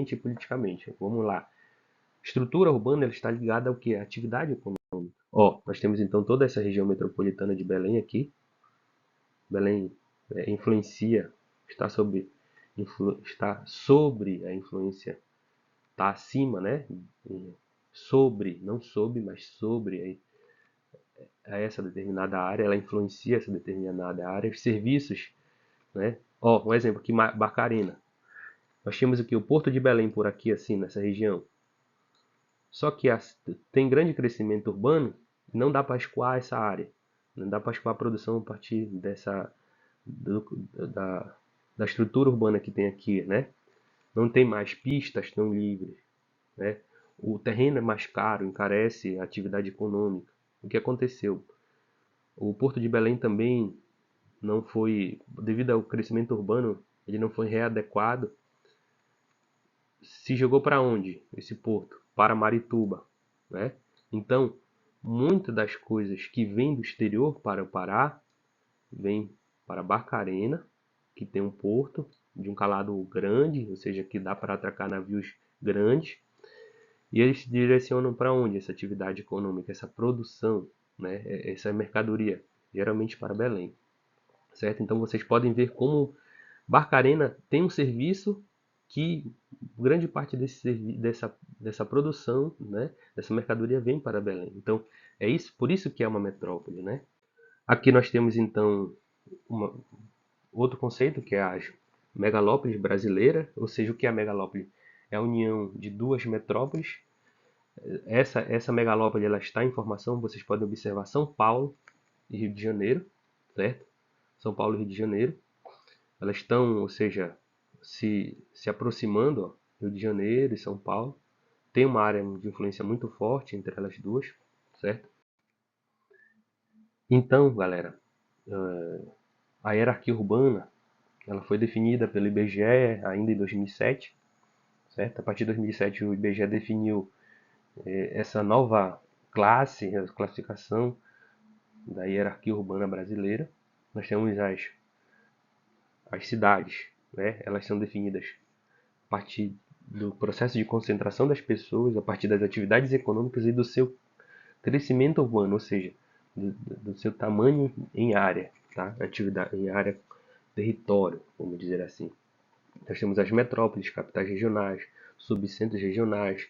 e politicamente. Vamos lá. Estrutura urbana ela está ligada ao que? A atividade econômica. Ó, nós temos então toda essa região metropolitana de Belém aqui. Belém influencia, está sobre a influência, está acima, né? Sobre, não sob, mas sobre a essa determinada área, ela influencia essa determinada área, os serviços, né? Ó, um exemplo aqui, Barcarena. Nós tínhamos aqui o Porto de Belém por aqui, assim, nessa região. Só que tem grande crescimento urbano, não dá para escoar essa área. Não dá para escoar a produção a partir do, da, da estrutura urbana que tem aqui, né? Não tem mais pistas tão livres, né? O terreno é mais caro, encarece a atividade econômica. O que aconteceu? O Porto de Belém também não foi, devido ao crescimento urbano, ele não foi readequado. Se jogou para onde esse porto? Para Marituba, né? Então, muitas das coisas que vêm do exterior para o Pará vêm para Barcarena, que tem um porto de um calado grande, ou seja, que dá para atracar navios grandes, e eles se direcionam para onde essa atividade econômica, essa produção, né? Essa mercadoria, geralmente para Belém, certo? Então vocês podem ver como Barcarena tem um serviço que grande parte dessa produção, né, dessa mercadoria vem para Belém. Então, é isso, por isso que é uma metrópole, né? Aqui nós temos então uma, outro conceito que é a megalópole brasileira, ou seja, o que é a megalópole? É a união de duas metrópoles. Essa megalópole ela está em formação, vocês podem observar São Paulo e Rio de Janeiro, certo? São Paulo e Rio de Janeiro. Elas estão, ou seja, se aproximando, ó, Rio de Janeiro e São Paulo. Tem uma área de influência muito forte entre elas duas, certo? Então, galera, a hierarquia urbana ela foi definida pelo IBGE ainda em 2007, certo? A partir de 2007 o IBGE definiu essa nova classe, a classificação da hierarquia urbana brasileira. Nós temos as cidades, né? Elas são definidas a partir do processo de concentração das pessoas, a partir das atividades econômicas e do seu crescimento urbano, ou seja, do seu tamanho em área, tá? Atividade em área, território, vamos dizer assim. Nós temos as metrópoles, capitais regionais, subcentros regionais,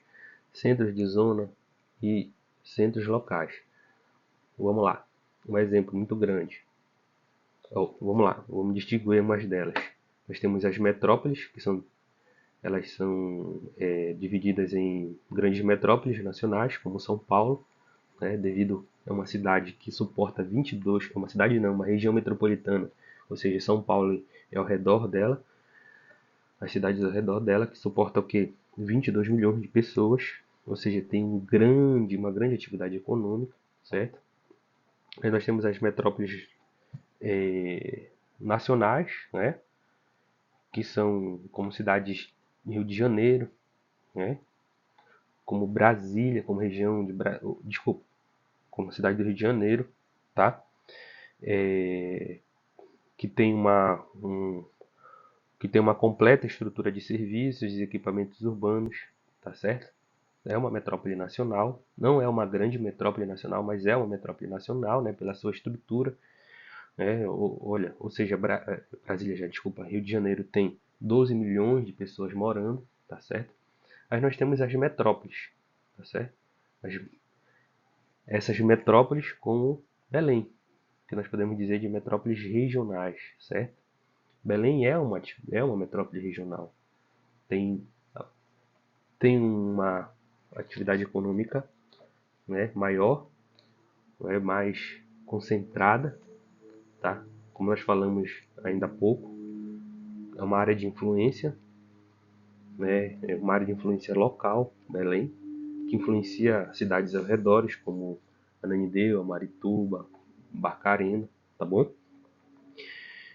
centros de zona e centros locais. Vamos lá, um exemplo muito grande. Vamos lá, vamos distinguir umas delas. Nós temos as metrópoles, elas são divididas em grandes metrópoles nacionais, como São Paulo, né, devido a uma cidade que suporta 22, uma cidade não, uma região metropolitana, ou seja, São Paulo é ao redor dela, as cidades ao redor dela, que suporta o quê? 22 milhões de pessoas, ou seja, tem uma grande atividade econômica, certo? Aí nós temos as metrópoles nacionais, né, que são como cidades de Rio de Janeiro, né, como Brasília, como região de desculpa, como cidade do Rio de Janeiro, tá? Que tem que tem uma completa estrutura de serviços e equipamentos urbanos, tá certo? É uma metrópole nacional, não é uma grande metrópole nacional, mas é uma metrópole nacional, né, pela sua estrutura, né? Olha, ou seja, Brasília já, desculpa, Rio de Janeiro tem 12 milhões de pessoas morando, tá certo? Aí nós temos as metrópoles, tá certo? Essas metrópoles como Belém, que nós podemos dizer de metrópoles regionais, certo? Belém é uma metrópole regional. Tem, tem uma atividade econômica, né, maior, né, mais concentrada, tá? Como nós falamos ainda há pouco, é uma área de influência, né, é uma área de influência local, Belém, que influencia cidades ao redor, como Ananindeua, Marituba, Barcarena, tá bom?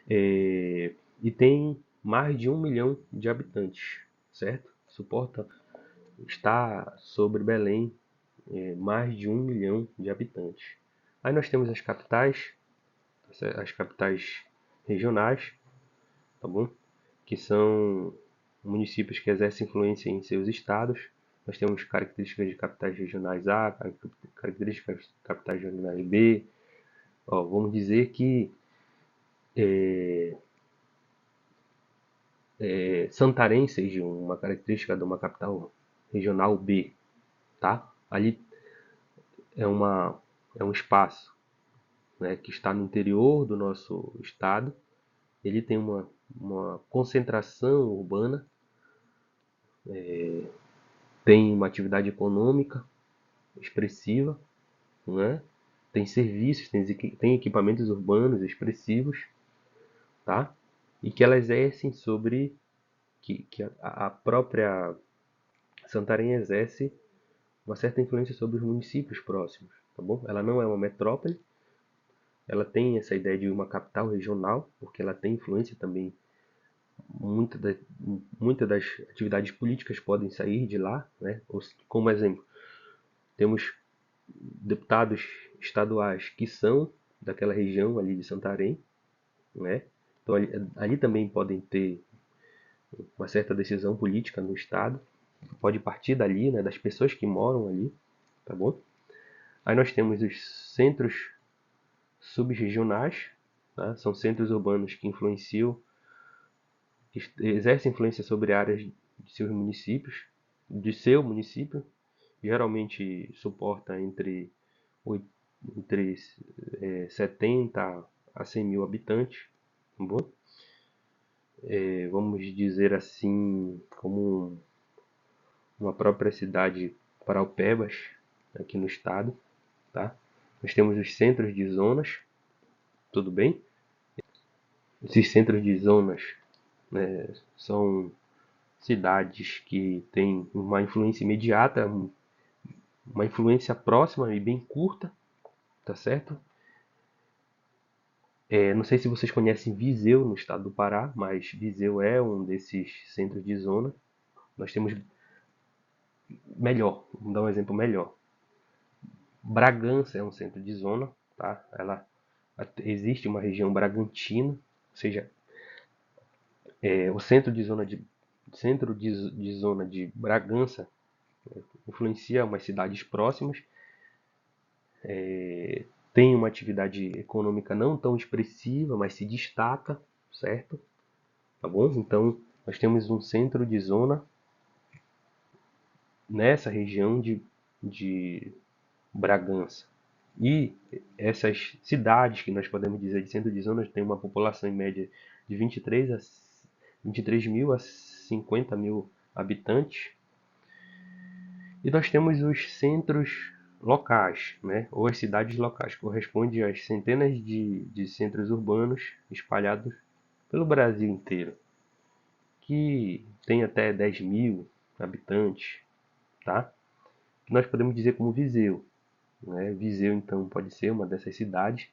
E tem mais de 1 milhão de habitantes, certo? Está sobre Belém mais de 1 milhão de habitantes. Aí nós temos as capitais regionais, tá bom? Que são municípios que exercem influência em seus estados. Nós temos características de capitais regionais A, características de capitais regionais B. Vamos dizer que Santarém seja uma característica de uma capital regional B, tá? Ali é um espaço, né, que está no interior do nosso estado. Ele tem uma concentração urbana, tem uma atividade econômica expressiva, né? Tem serviços, tem equipamentos urbanos expressivos, tá? E que ela exercem sobre que a própria Santarém exerce uma certa influência sobre os municípios próximos, tá bom? Ela não é uma metrópole, ela tem essa ideia de uma capital regional, porque ela tem influência também. Muitas das atividades políticas podem sair de lá, né? Como exemplo, temos deputados estaduais que são daquela região ali de Santarém, né? Então ali também podem ter uma certa decisão política no estado, pode partir dali, né, das pessoas que moram ali, tá bom? Aí nós temos os centros subregionais, tá? São centros urbanos que exercem influência sobre áreas de seus municípios, de seu município, geralmente suporta entre 70 a 100 mil habitantes, tá bom? Vamos dizer assim, como uma própria cidade Paraupebas, aqui no estado, tá? Nós temos os centros de zonas, tudo bem? Esses centros de zonas, né, são cidades que têm uma influência imediata, uma influência próxima e bem curta, tá certo? Não sei se vocês conhecem Viseu no estado do Pará, mas Viseu é um desses centros de zona. Nós temos melhor, vamos dar um exemplo melhor. Bragança é um centro de zona, tá? Existe uma região bragantina, ou seja, o centro de zona de Bragança influencia umas cidades próximas, tem uma atividade econômica não tão expressiva, mas se destaca, certo? Tá bom? Então, nós temos um centro de zona nessa região de Bragança. E essas cidades que nós podemos dizer de centro de zona têm uma população em média de 23 mil a 50 mil habitantes. E nós temos os centros locais, né, ou as cidades locais, que corresponde às centenas de centros urbanos espalhados pelo Brasil inteiro, que tem até 10 mil habitantes, tá? Que nós podemos dizer como Viseu, né? Viseu, então, pode ser uma dessas cidades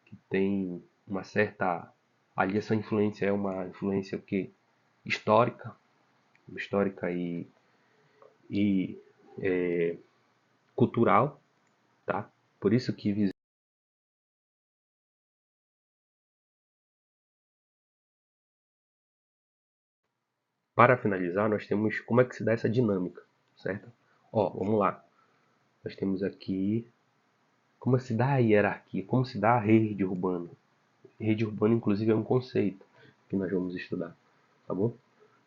que tem uma certa... Ali essa influência é uma influência que histórica e cultural, tá? Por isso que Viseu... Para finalizar, nós temos como é que se dá essa dinâmica, certo? Vamos lá. Nós temos aqui como se dá a hierarquia, como se dá a rede urbana. Rede urbana, inclusive, é um conceito que nós vamos estudar, tá bom?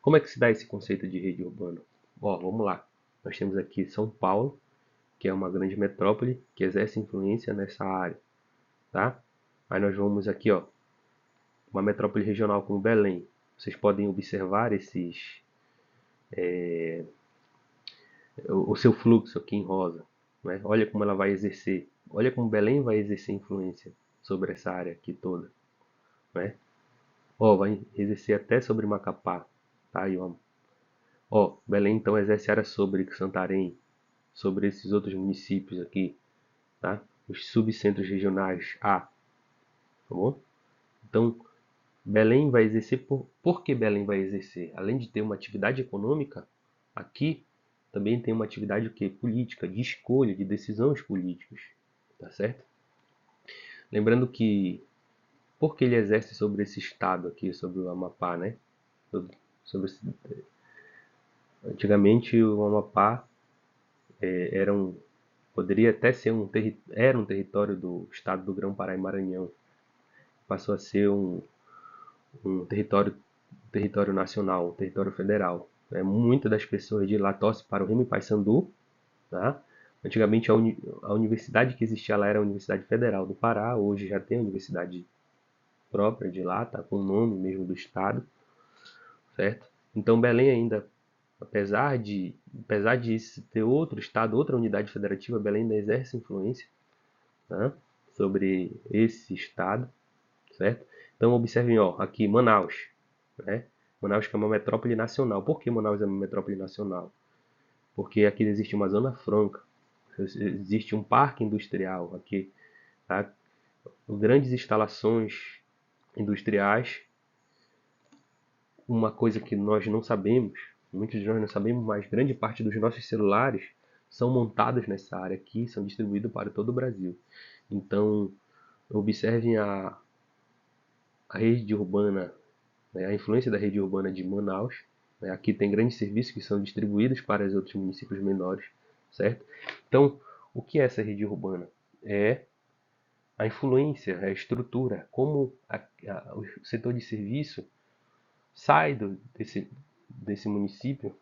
Como é que se dá esse conceito de rede urbana? Vamos lá. Nós temos aqui São Paulo, que é uma grande metrópole que exerce influência nessa área, tá? Aí nós vamos aqui, uma metrópole regional como Belém. Vocês podem observar o seu fluxo aqui em rosa, né? Olha como ela vai exercer, olha como Belém vai exercer influência sobre essa área aqui toda, né? Vai exercer até sobre Macapá, tá? Belém então exerce área sobre Santarém, sobre esses outros municípios aqui, tá? Os subcentros regionais A, tá bom? Então, Belém vai exercer por que Belém vai exercer? Além de ter uma atividade econômica, aqui também tem uma atividade política, de escolha, de decisões políticas, tá certo? Lembrando que, por que ele exerce sobre esse estado aqui, sobre o Amapá, né? sobre antigamente o Amapá era poderia até ser era um território do estado do Grão-Pará e Maranhão. Passou a ser um território nacional, um território federal. Muitas das pessoas de lá torcem para o Remo e Paysandu, tá? Antigamente a universidade que existia lá era a Universidade Federal do Pará, hoje já tem a universidade própria de lá, tá com o nome mesmo do estado, certo? Então Belém ainda, apesar de ter outro estado, outra unidade federativa, Belém ainda exerce influência, tá? Sobre esse estado, certo? Então observem, ó, aqui Manaus, né? Manaus que é uma metrópole nacional. Por que Manaus é uma metrópole nacional? Porque aqui existe uma zona franca, existe um parque industrial aqui, tá? Grandes instalações industriais. Uma coisa que nós não sabemos, muitos de nós não sabemos, mas grande parte dos nossos celulares são montados nessa área aqui, são distribuídos para todo o Brasil. Então, observem a rede urbana, né, a influência da rede urbana de Manaus. Né, aqui tem grandes serviços que são distribuídos para os outros municípios menores, certo? Então, o que é essa rede urbana? É a influência, a estrutura, como o setor de serviço sai desse município,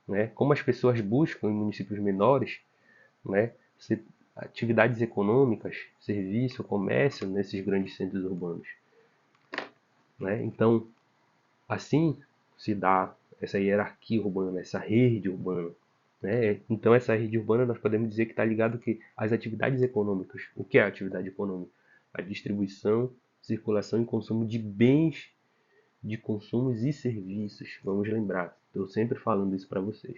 né? Como as pessoas buscam em municípios menores, né? Atividades econômicas, serviço, comércio nesses grandes centros urbanos, né? Então, assim se dá essa hierarquia urbana, essa rede urbana, né? Então, essa rede urbana nós podemos dizer que está ligado que às atividades econômicas. O que é a atividade econômica? A distribuição, circulação e consumo de bens de consumos e serviços. Vamos lembrar, estou sempre falando isso para vocês.